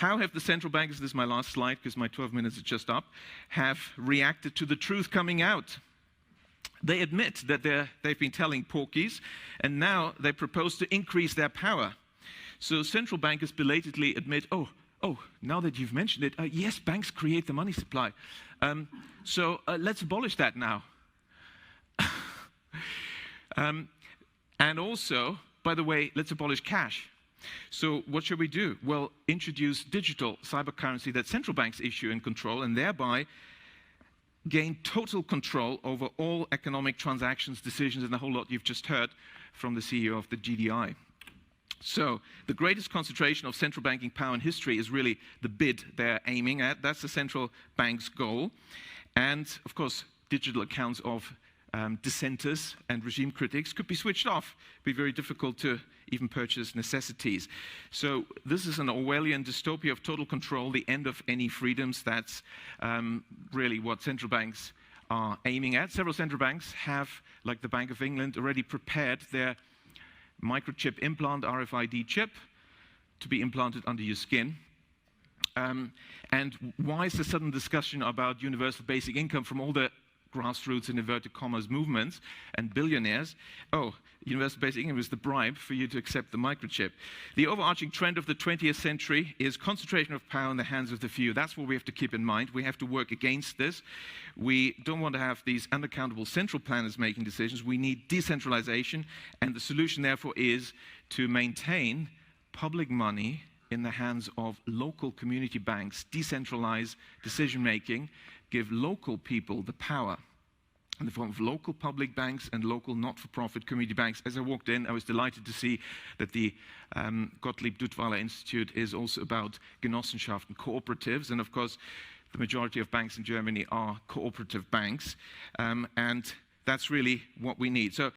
how have the central bankers, this is my last slide because my 12 minutes are just up, have reacted to the truth coming out? They admit that they've been telling porkies, and now they propose to increase their power. So central bankers belatedly admit, oh, now that you've mentioned it, yes, banks create the money supply. So let's abolish that now. And also, by the way, let's abolish cash. So what should we do? Well, introduce digital cyber currency that central banks issue and control, and thereby gain total control over all economic transactions, decisions, and the whole lot you've just heard from the CEO of the GDI. So the greatest concentration of central banking power in history is really the bid they're aiming at. That's the central bank's goal. And of course, digital accounts of dissenters and regime critics could be switched off. It'd be very difficult to even purchase necessities. So this is an Orwellian dystopia of total control, the end of any freedoms. That's really what central banks are aiming at. Several central banks have, like the Bank of England, already prepared their microchip implant, RFID chip, to be implanted under your skin. And why is the sudden discussion about universal basic income from all the grassroots and inverted commas movements and billionaires? Oh, universal basic income is the bribe for you to accept the microchip. The overarching trend of the 20th century is concentration of power in the hands of the few. That's what we have to keep in mind. We have to work against this. We don't want to have these unaccountable central planners making decisions. We need decentralization, and the solution therefore is to maintain public money in the hands of local community banks, decentralize decision-making, give local people the power in the form of local public banks and local not-for-profit community banks. As I walked in, I was delighted to see that the Gottlieb Duttweiler Institute is also about Genossenschaften, cooperatives, and of course, the majority of banks in Germany are cooperative banks, and that's really what we need. So